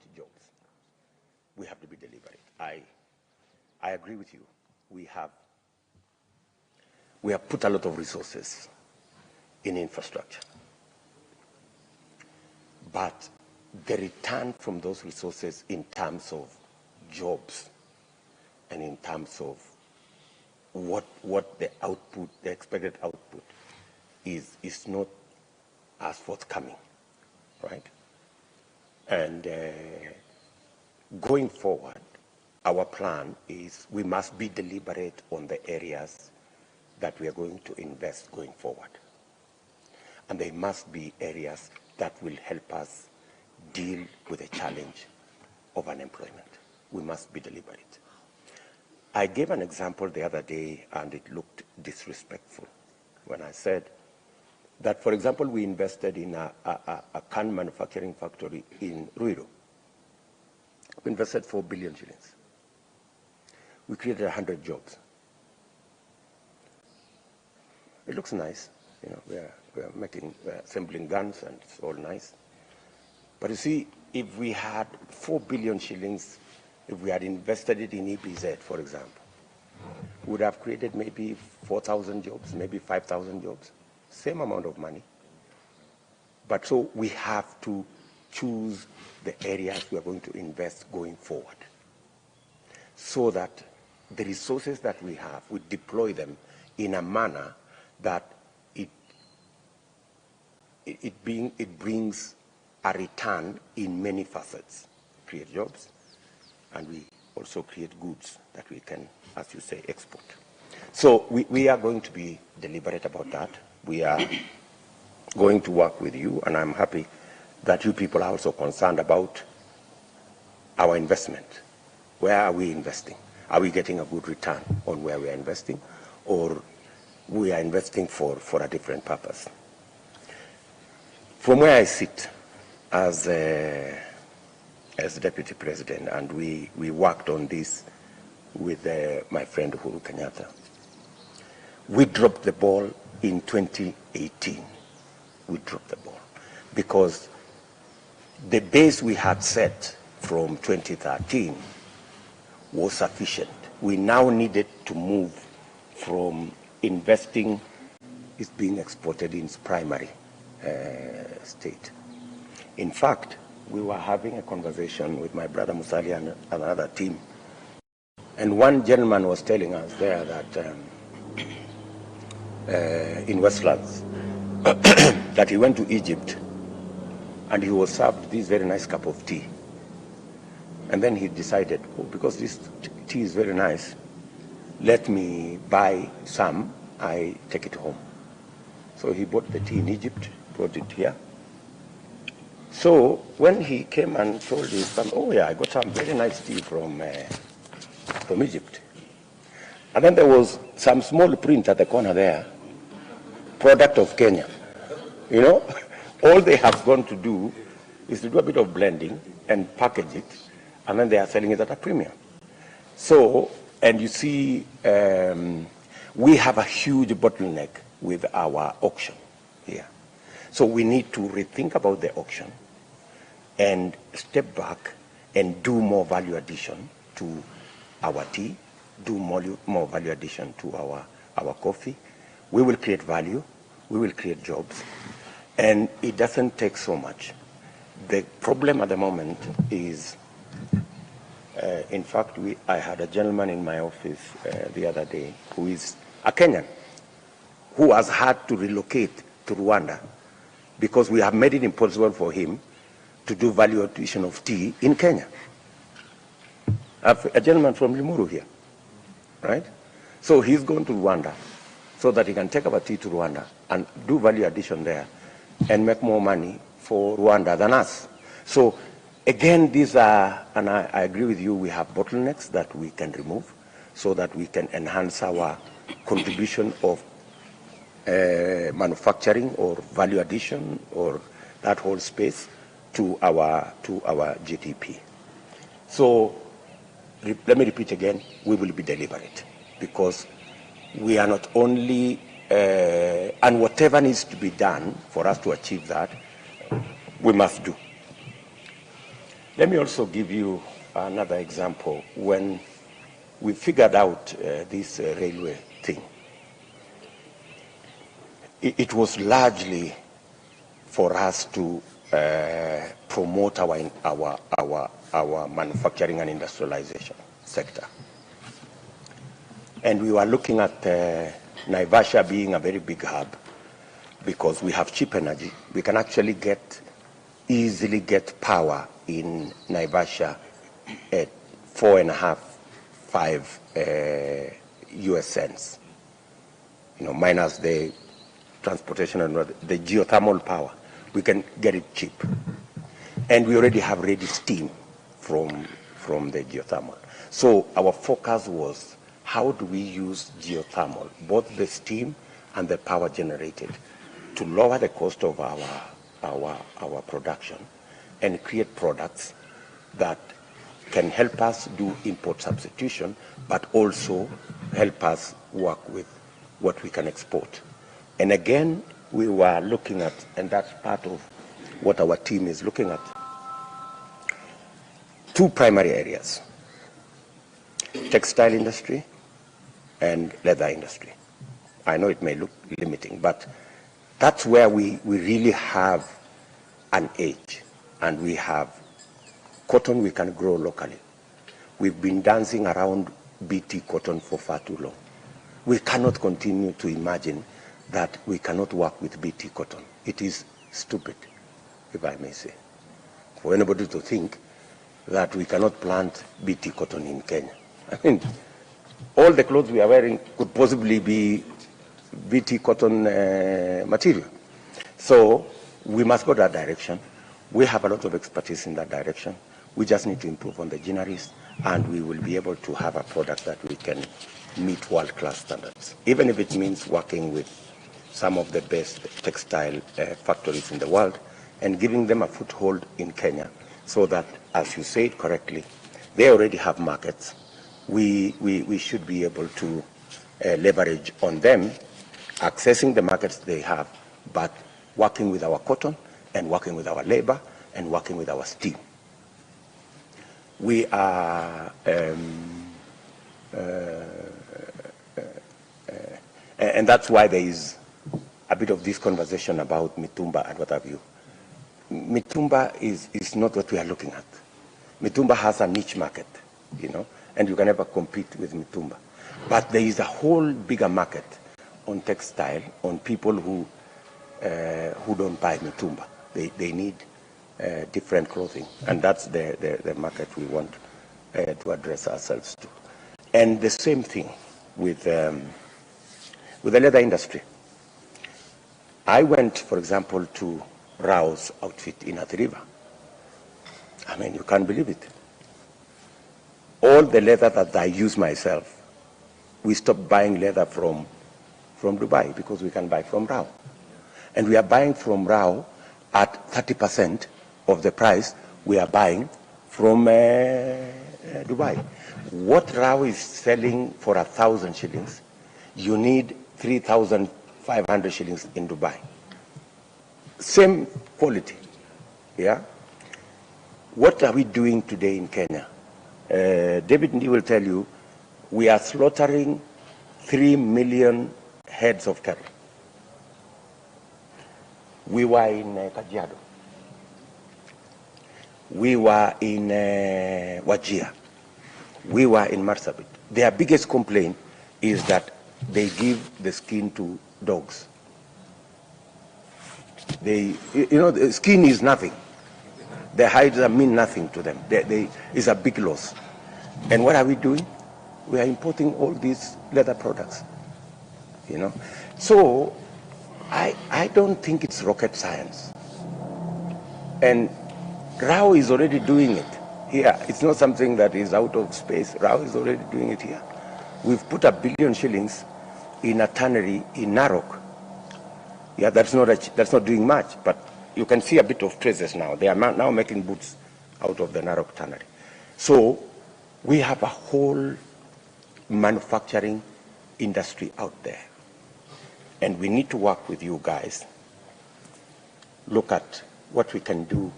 create jobs. We have to be deliberate. I agree with you. We have put a lot of resources in infrastructure. But the return from those resources in terms of jobs and in terms of what the output, the expected output is not as forthcoming, right? And going forward, our plan is we must be deliberate on the areas that we are going to invest going forward. And they must be areas that will help us deal with the challenge of unemployment. We must be deliberate. I gave an example the other day, and it looked disrespectful when I said that, for example, we invested in a can manufacturing factory in Ruto. We invested 4 billion shillings. We created 100 jobs. It looks nice. You know, we're assembling guns, and it's all nice. But you see, if we had 4 billion shillings, if we had invested it in EPZ, for example, we would have created maybe 4,000 jobs, maybe 5,000 jobs, same amount of money. But so we have to choose the areas we are going to invest going forward, so that the resources that we have, we deploy them in a manner that it brings a return in many facets. Create jobs, and we also create goods that we can, as you say, export. So we are going to be deliberate about that. We are going to work with you, and I'm happy that you people are also concerned about our investment. Where are we investing? Are we getting a good return on where we are investing, or we are investing for a different purpose? From where I sit as Deputy President, and we worked on this with my friend Uhuru Kenyatta, we dropped the ball in 2018. We dropped the ball because the base we had set from 2013 was sufficient. We now needed to move from investing is being exported in its primary state. In fact, we were having a conversation with my brother Musalia and another team, and one gentleman was telling us there that in Westlands that he went to Egypt and he was served this very nice cup of tea, and then he decided, oh, because this tea is very nice, let me buy some, I take it home. So he bought the tea in Egypt, brought it here. So when he came and told his son, oh yeah, I got some very nice tea from Egypt. And then there was some small print at the corner there, product of Kenya. You know, all they have gone to do is to do a bit of blending and package it, and then they are selling it at a premium. So, and you see, we have a huge bottleneck with our auction here. So we need to rethink about the auction and step back and do more value addition to our tea, do more value addition to our coffee. We will create value, we will create jobs, and it doesn't take so much. The problem at the moment is, in fact, I had a gentleman in my office the other day who is a Kenyan, who has had to relocate to Rwanda because we have made it impossible for him to do value addition of tea in Kenya. A gentleman from Limuru here, right? So he's going to Rwanda so that he can take our tea to Rwanda and do value addition there and make more money for Rwanda than us. So again, these are, and I agree with you, we have bottlenecks that we can remove so that we can enhance our contribution of manufacturing or value addition or that whole space to our GDP. So let me repeat again, we will be deliberate because we are not only, and whatever needs to be done for us to achieve that, we must do. Let me also give you another example. When we figured out this railway thing, it was largely for us to promote our manufacturing and industrialization sector. And we were looking at Naivasha being a very big hub because we have cheap energy. We can actually easily get power in Naivasha at 4.5, 5 US cents, minus the transportation and the geothermal power. We can get it cheap. And we already have ready steam from the geothermal. So our focus was, how do we use geothermal, both the steam and the power generated, to lower the cost of our production and create products that can help us do import substitution, but also help us work with what we can export. And again, we were looking at, and that's part of what our team is looking at, two primary areas: textile industry and leather industry. I know it may look limiting, but that's where we really have an edge, and we have cotton we can grow locally. We've been dancing around BT cotton for far too long. We cannot continue to imagine that we cannot work with BT cotton. It is stupid, if I may say, for anybody to think that we cannot plant BT cotton in Kenya. I mean, all the clothes we are wearing could possibly be BT cotton material. So we must go that direction. We have a lot of expertise in that direction. We just need to improve on the ginneries, and we will be able to have a product that we can meet world-class standards, even if it means working with some of the best textile factories in the world and giving them a foothold in Kenya, so that, as you said correctly, they already have markets. We should be able to leverage on them, accessing the markets they have, but working with our cotton and working with our labor and working with our steam. We are, and that's why there is a bit of this conversation about Mitumba and what have you. Mitumba is not what we are looking at. Mitumba has a niche market, and you can never compete with Mitumba. But there is a whole bigger market on textile, on people who don't buy Mitumba. They need different clothing, and that's the market we want to address ourselves to. And the same thing with the leather industry. I went, for example, to Rao's outfit in Athi River. I mean, you can't believe it. All the leather that I use myself, we stopped buying leather from Dubai because we can buy from Rao. And we are buying from Rao at 30% of the price we are buying from Dubai. What Rao is selling for 1,000 shillings, you need 3,500 shillings in Dubai. Same quality, yeah? What are we doing today in Kenya? David Ndi will tell you, we are slaughtering 3 million heads of cattle. We were in Kajiado. We were in Wajir. We were in Marsabit. Their biggest complaint is that they give the skin to dogs. The skin is nothing. The hides mean nothing to them. It's a big loss. And what are we doing? We are importing all these leather products. So I don't think it's rocket science. And Rao is already doing it here. It's not something that is out of space. Rao is already doing it here. We've put 1 billion shillings in a tannery in Narok. Yeah, that's not doing much, but you can see a bit of traces now. They are now making boots out of the Narok tannery. So we have a whole manufacturing industry out there. And we need to work with you guys. Look at what we can do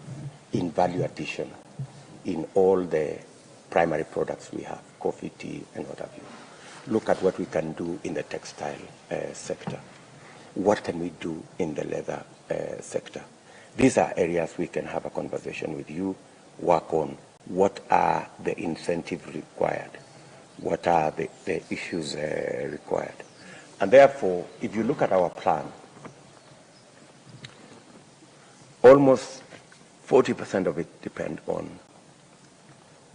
in value addition in all the primary products we have, coffee, tea, and what have you. Look at what we can do in the textile sector. What can we do in the leather sector? These are areas we can have a conversation with you, work on what are the incentives required, what are the issues required. And therefore, if you look at our plan, almost 40% of it depends on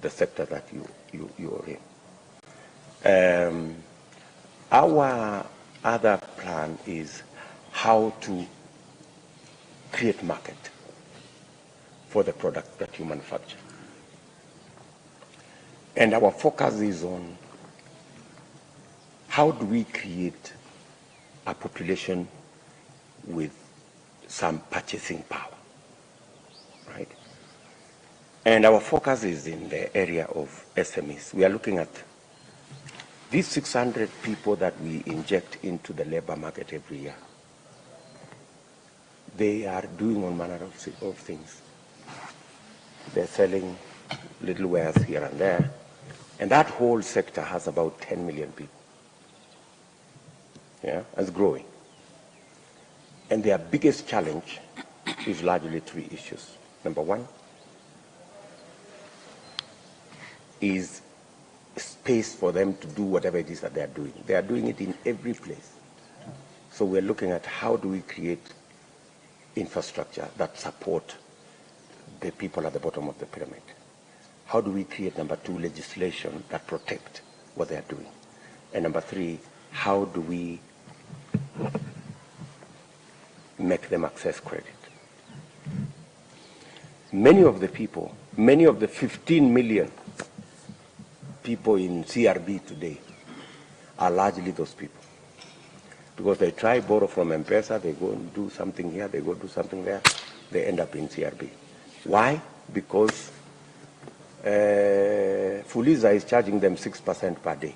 the sector that you are in. Our other plan is how to create market for the product that you manufacture. And our focus is on how do we create a population with some purchasing power, right? And our focus is in the area of SMEs. We are looking at these 600 people that we inject into the labor market every year. They are doing all manner of things. They're selling little wares here and there. And that whole sector has about 10 million people. Yeah, it's growing. And their biggest challenge is largely three issues. Number one is space for them to do whatever it is that they are doing. They are doing it in every place. So we're looking at how do we create infrastructure that support the people at the bottom of the pyramid. How do we create, number two, legislation that protect what they are doing? And number three, how do we make them access credit? Many of the people, many of the 15 million people in CRB today are largely those people. Because they try borrow from M-Pesa, they go and do something here, they go do something there, they end up in CRB. Why? Because Fuliza is charging them 6% per day.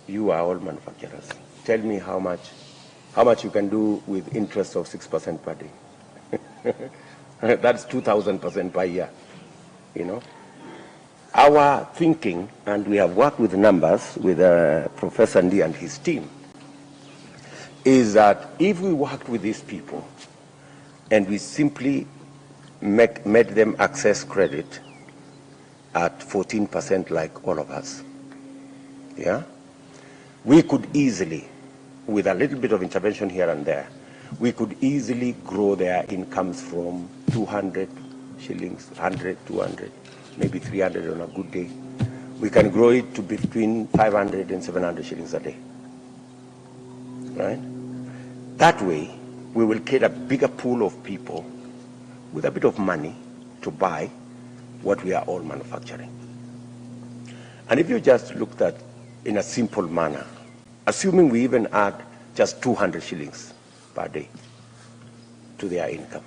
You are all manufacturers. Tell me how much you can do with interest of 6% per day. That's 2,000% per year, you know. Our thinking, and we have worked with numbers with Professor Ndi and his team, is that if we worked with these people and we simply made them access credit at 14% like all of us, yeah, we could easily, with a little bit of intervention here and there, we could easily grow their incomes from 200 shillings, 100, 200, maybe 300 on a good day. We can grow it to between 500 and 700 shillings a day, right? That way, we will create a bigger pool of people with a bit of money to buy what we are all manufacturing. And if you just looked at in a simple manner, assuming we even add just 200 shillings per day to their income,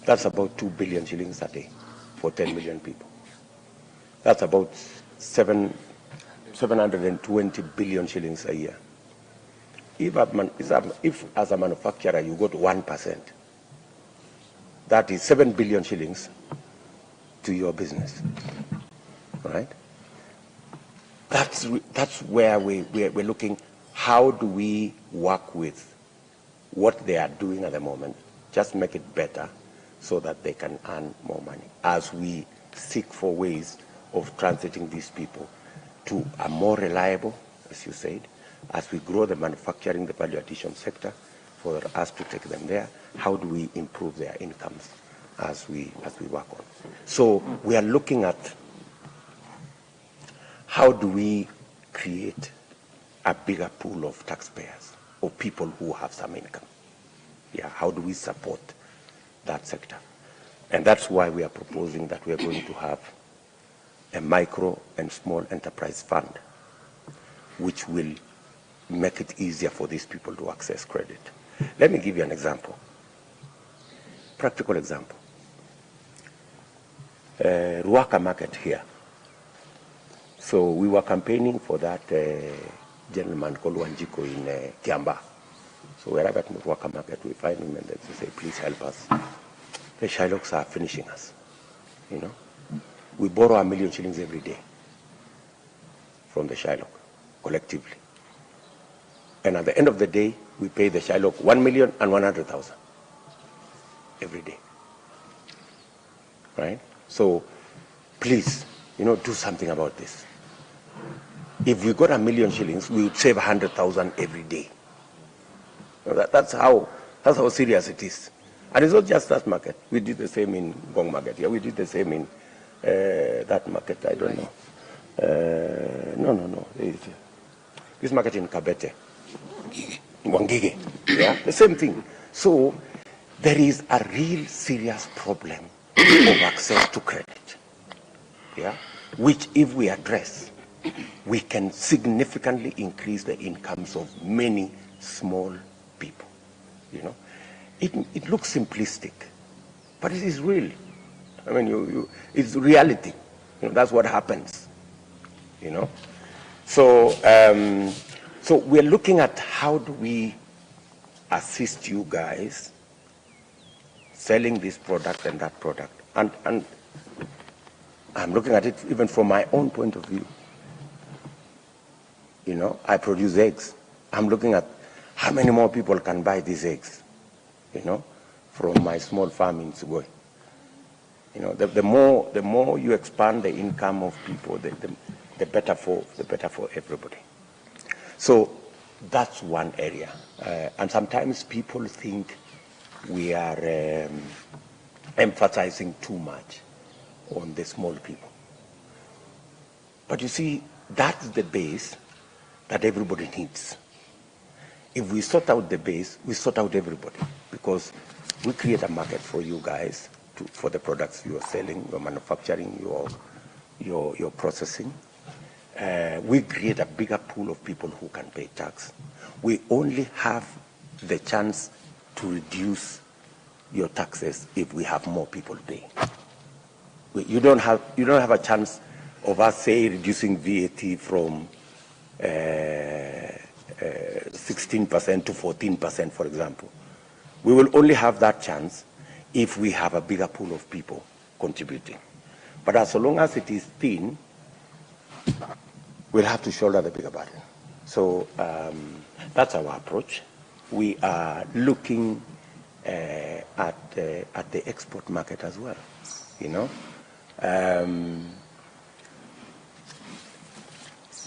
that's about 2 billion shillings a day for 10 million people. That's about 720 billion shillings a year. If as a manufacturer you got 1%, that is 7 billion shillings to your business, right? That's where we're looking. How do we work with what they are doing at the moment, just make it better so that they can earn more money as we seek for ways of transiting these people to a more reliable, as you said, as we grow the manufacturing, the value addition sector, for us to take them there. How do we improve their incomes as we work on? So we are looking at how do we create a bigger pool of taxpayers or people who have some income. Yeah, how do we support that sector? And that's why we are proposing that we are going to have a micro and small enterprise fund, which will make it easier for these people to access credit. Let me give you an example, practical example. Ruaka market here. So we were campaigning for that gentleman called Wanjiko in Kiamba. So wherever at Ruaka market we find him and they say, please help us. the Shylocks are finishing us. We borrow 1 million shillings every day from the Shylock, collectively. And at the end of the day, we pay the Shylock 1,100,000 every day. Right? So please, do something about this. If we got 1 million shillings, we would save 100,000 every day. That's how serious it is. And it's not just that market. We did the same in Gong market. Yeah, we did the same in that market. I don't know. No. This market in Kabete, Wangige. Yeah, the same thing. So there is a real serious problem of access to credit. Yeah, which if we address, we can significantly increase the incomes of many small people. It looks simplistic, but it is real. I mean, it's reality. That's what happens. So we're looking at how do we assist you guys selling this product and that product, and I'm looking at it even from my own point of view. I produce eggs. I'm looking at how many more people can buy these eggs, from my small farm in Sugoi. The more you expand the income of people, the better for everybody. So that's one area. And sometimes people think we are emphasizing too much on the small people. But you see, that's the base that everybody needs. If we sort out the base, we sort out everybody, because we create a market for you guys for the products you are selling, your manufacturing, your processing. We create a bigger pool of people who can pay tax. We only have the chance to reduce your taxes if we have more people paying. You don't have a chance of us, say, reducing VAT from 16% to 14%, for example. We will only have that chance if we have a bigger pool of people contributing. But as long as it is thin, we'll have to shoulder the bigger burden. So that's our approach. We are looking at the export market as well.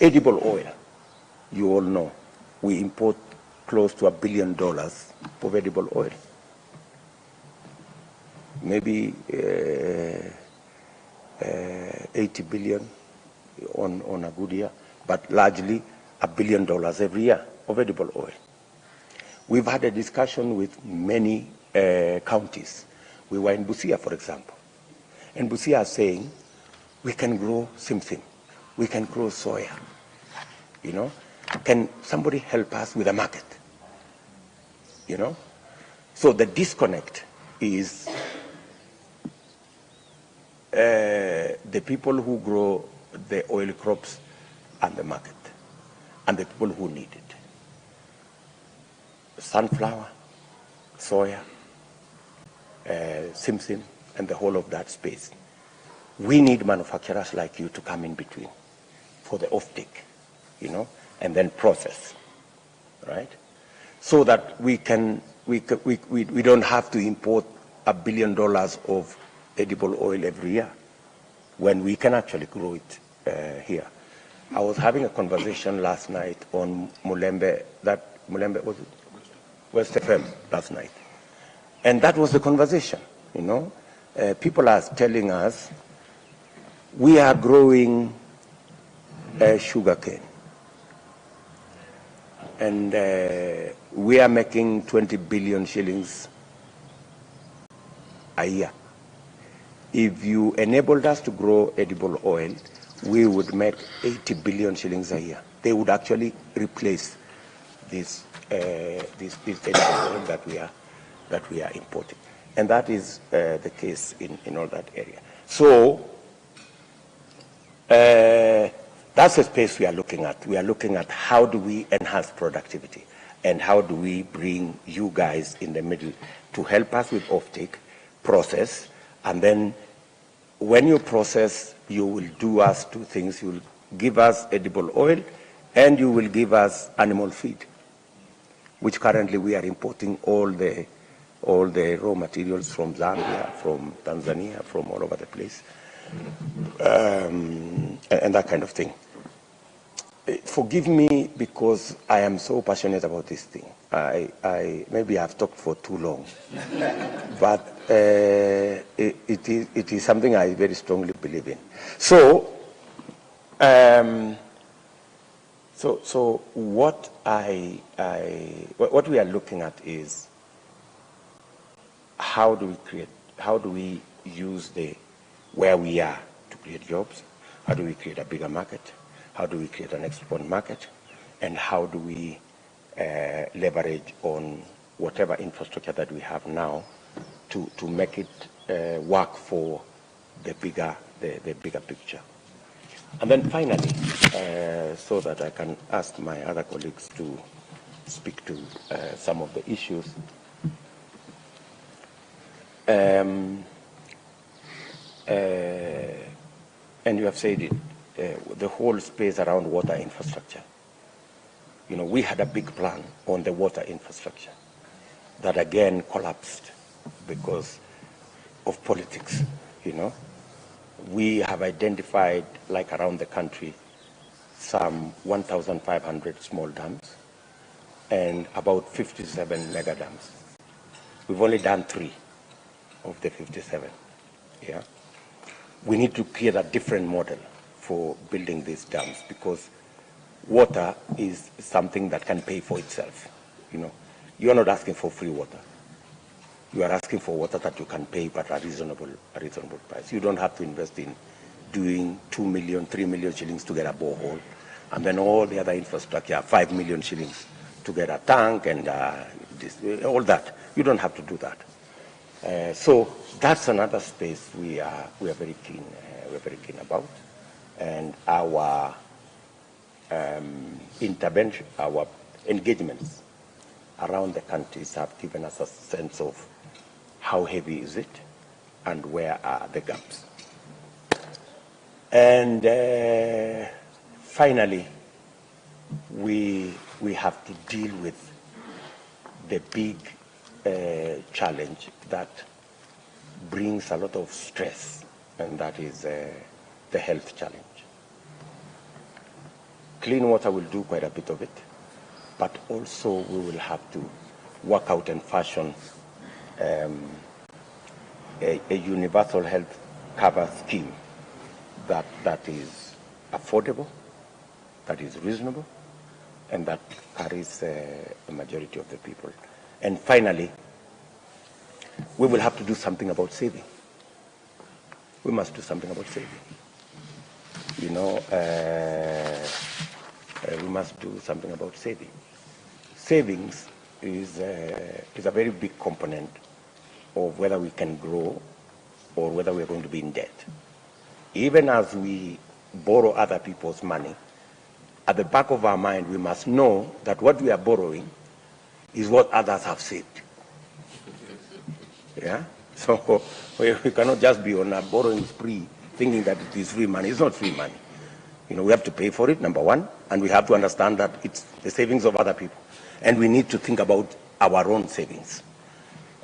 Edible oil, you all know, we import close to $1 billion of edible oil. Maybe 80 billion on a good year, but largely $1 billion every year of edible oil. We've had a discussion with many counties. We were in Busia, for example, and Busia is saying we can grow simsim, we can grow soya. Can somebody help us with a market? So the disconnect is the people who grow the oil crops and the market, and the people who need it. Sunflower, soya, simsim, and the whole of that space. We need manufacturers like you to come in between for the offtake, and then process, right? So that we don't have to import $1 billion of edible oil every year when we can actually grow it here. I was having a conversation last night on Mulembe was it? West FM last night. And that was the conversation, People are telling us we are growing sugarcane. And we are making 20 billion shillings a year. If you enabled us to grow edible oil, we would make 80 billion shillings a year. They would actually replace this edible oil that we are importing. And that is the case in all that area. So that's the space we are looking at. We are looking at how do we enhance productivity, and how do we bring you guys in the middle to help us with offtake, process, and then when you process, you will do us two things. You will give us edible oil, and you will give us animal feed, which currently we are importing all the raw materials from Zambia, from Tanzania, from all over the place, and that kind of thing. Forgive me because I am so passionate about this thing. I maybe I've talked for too long, but it is something I very strongly believe in. So, so what what we are looking at is how do we use where we are to create jobs? How do we create a bigger market? How do we create an export market? And how do we leverage on whatever infrastructure that we have now to make it work for the bigger picture? And then finally, so that I can ask my other colleagues to speak to some of the issues. And you have said it, the whole space around water infrastructure. You know, we had a big plan on the water infrastructure that again collapsed because of politics, you know. We have identified, like around the country, some 1,500 small dams and about 57 mega dams. We've only done 3 of the 57, yeah. We need to create a different model for building these dams because water is something that can pay for itself, you know. You are not asking for free water. You are asking for water that you can pay at a reasonable price. You don't have to invest in doing 2 million, 3 million shillings to get a borehole, and then all the other infrastructure, 5 million shillings to get a tank and all that. You don't have to do that. So that's another space we are very keen about, and our intervention, our engagements around the countries have given us a sense of how heavy is it and where are the gaps. And finally, we have to deal with the big challenge that brings a lot of stress, and that is the health challenge. Clean water will do quite a bit of it, but also we will have to work out and fashion a universal health cover scheme that is affordable, that is reasonable, and that carries a majority of the people. And finally, we will have to do something about saving. We must do something about saving. You know, we must do something about saving. Savings is a very big component of whether we can grow or whether we are going to be in debt. Even as we borrow other people's money, at the back of our mind, we must know that what we are borrowing is what others have saved. Yeah? So we cannot just be on a borrowing spree thinking that it is free money. It's not free money. You know, we have to pay for it, number one, and we have to understand that it's the savings of other people. And we need to think about our own savings.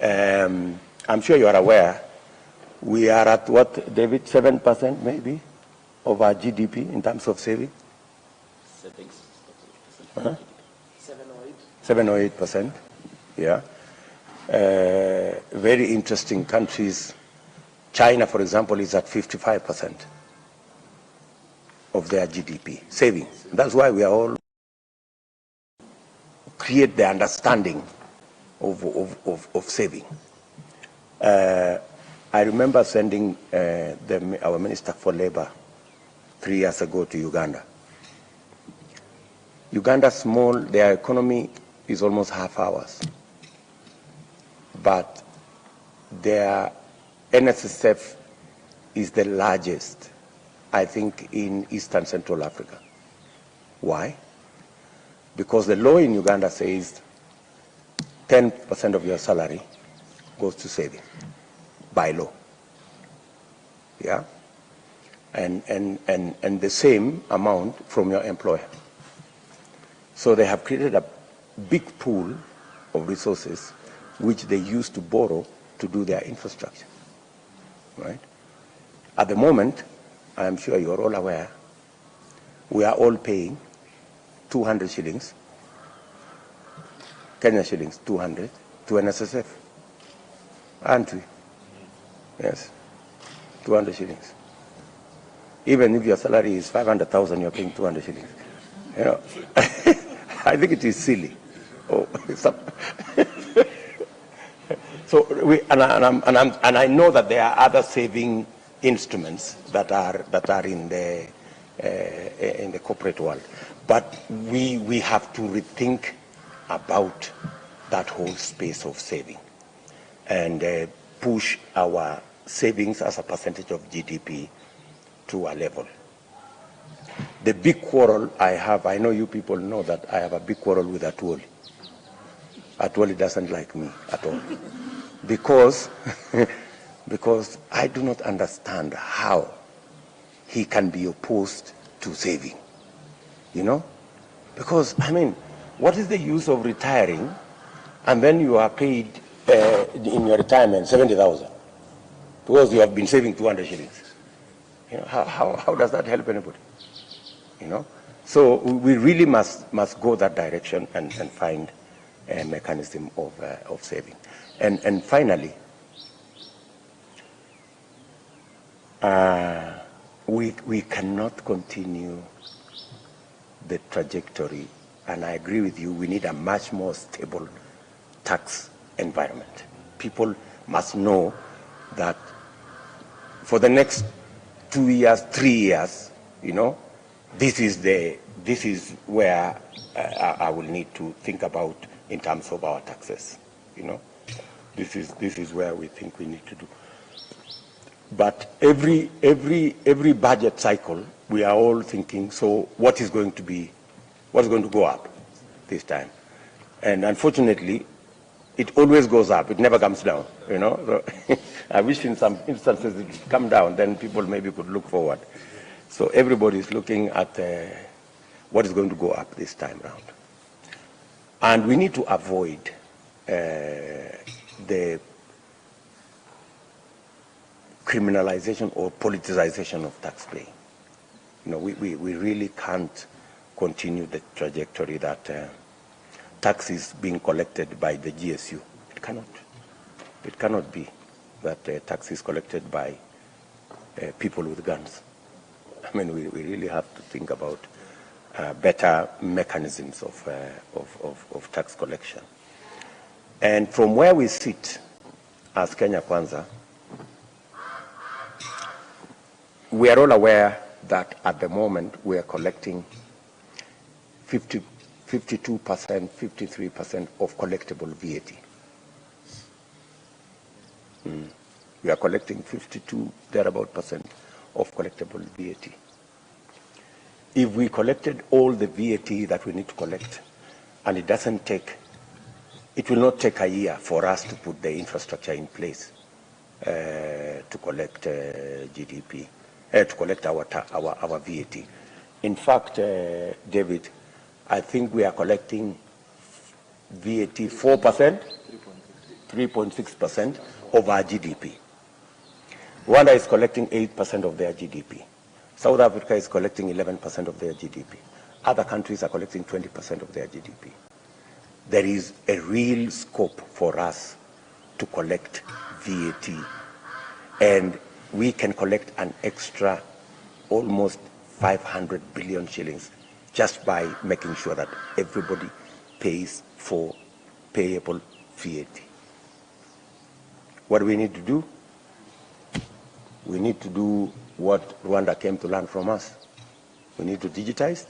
I'm sure you are aware, we are at what, David, 7% maybe of our GDP in terms of saving? Savings. 7 or 8%, yeah. Very interesting countries. China, for example, is at 55% of their GDP savings. That's why we are all create the understanding of saving. I remember sending our Minister for Labor 3 years ago to Uganda. Uganda small, their economy is almost half ours. But their NSSF is the largest, I think, in Eastern Central Africa. Why? Because the law in Uganda says 10% of your salary goes to saving. by law. Yeah? And the same amount from your employer. So they have created a big pool of resources which they use to borrow to do their infrastructure, right? At the moment, I'm sure you're all aware, we are all paying 200 shillings, Kenya shillings, 200, to NSSF, aren't we? Yes, 200 shillings. Even if your salary is 500,000, you're paying 200 shillings. You know, I think it is silly. Oh, so I know that there are other saving instruments that are in the corporate world, but we have to rethink about that whole space of saving and push our savings as a percentage of GDP to a level. The big quarrel I have, I know you people know that I have a big quarrel with Atwoli. Atwoli doesn't like me at all. Because I do not understand how he can be opposed to saving. You know? Because, I mean, what is the use of retiring and then you are paid in your retirement 70,000 because you have been saving 200 shillings? You know, how does that help anybody? You know? So we really must go that direction and find a mechanism of saving. And finally, we cannot continue the trajectory, and I agree with you, we need a much more stable tax environment. People must know that for the next 2 years, 3 years, you know, this is where I will need to think about in terms of our taxes. You know, this is where we think we need to do. But every budget cycle, we are all thinking, so what's going to go up this time? And unfortunately, it always goes up. It never comes down. You know, so I wish in some instances it would come down. Then people maybe could look forward. So everybody is looking at what is going to go up this time round. And we need to avoid the criminalization or politicization of tax paying. You know, we really can't continue the trajectory that tax is being collected by the GSU. It cannot. It cannot be that tax is collected by people with guns. I mean, we really have to think about better mechanisms of tax collection. And from where we sit as Kenya Kwanza, we are all aware that at the moment we are collecting 52%, 53% of collectible VAT. We are collecting 52 thereabout percent of collectible VAT. If we collected all the VAT that we need to collect, and it will not take a year for us to put the infrastructure in place to collect GDP, to collect our VAT. In fact, David, I think we are collecting VAT 4%, 3.6% of our GDP. Rwanda is collecting 8% of their GDP. South Africa is collecting 11% of their GDP. Other countries are collecting 20% of their GDP. There is a real scope for us to collect VAT, and we can collect an extra almost 500 billion shillings just by making sure that everybody pays for payable VAT. What do we need to do? We need to do what Rwanda came to learn from us. We need to digitize,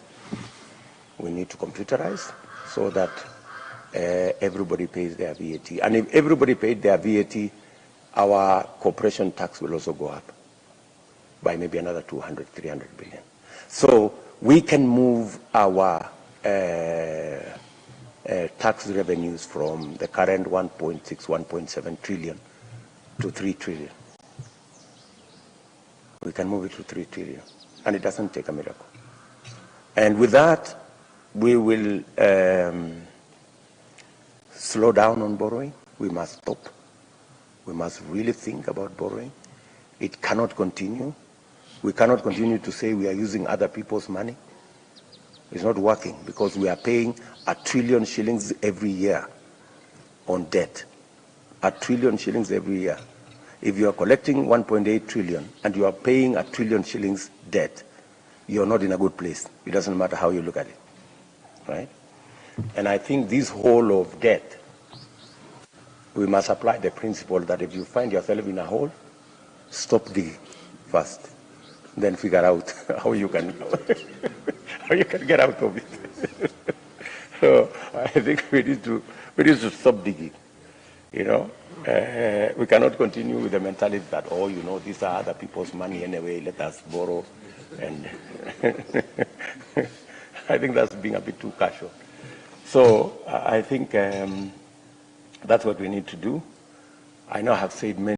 we need to computerize so that everybody pays their VAT. And if everybody paid their VAT, our corporation tax will also go up by maybe another 200, 300 billion. So we can move our tax revenues from the current 1.6, 1.7 trillion to 3 trillion. We can move it to 3 trillion. And it doesn't take a miracle. And with that, we will slow down on borrowing. We must stop. We must really think about borrowing. It cannot continue. We cannot continue to say we are using other people's money. It's not working because we are paying 1 trillion shillings every year on debt. 1 trillion shillings every year. If you are collecting 1.8 trillion and you are paying 1 trillion shillings debt, you're not in a good place. It doesn't matter how you look at it, right? And I think this whole of debt, we must apply the principle that if you find yourself in a hole, stop digging first, then figure out how you can how you can get out of it. So I think we need to stop digging. You know, we cannot continue with the mentality that, oh, you know, these are other people's money anyway, let us borrow. And I think that's being a bit too casual. So I think that's what we need to do. I know I have said many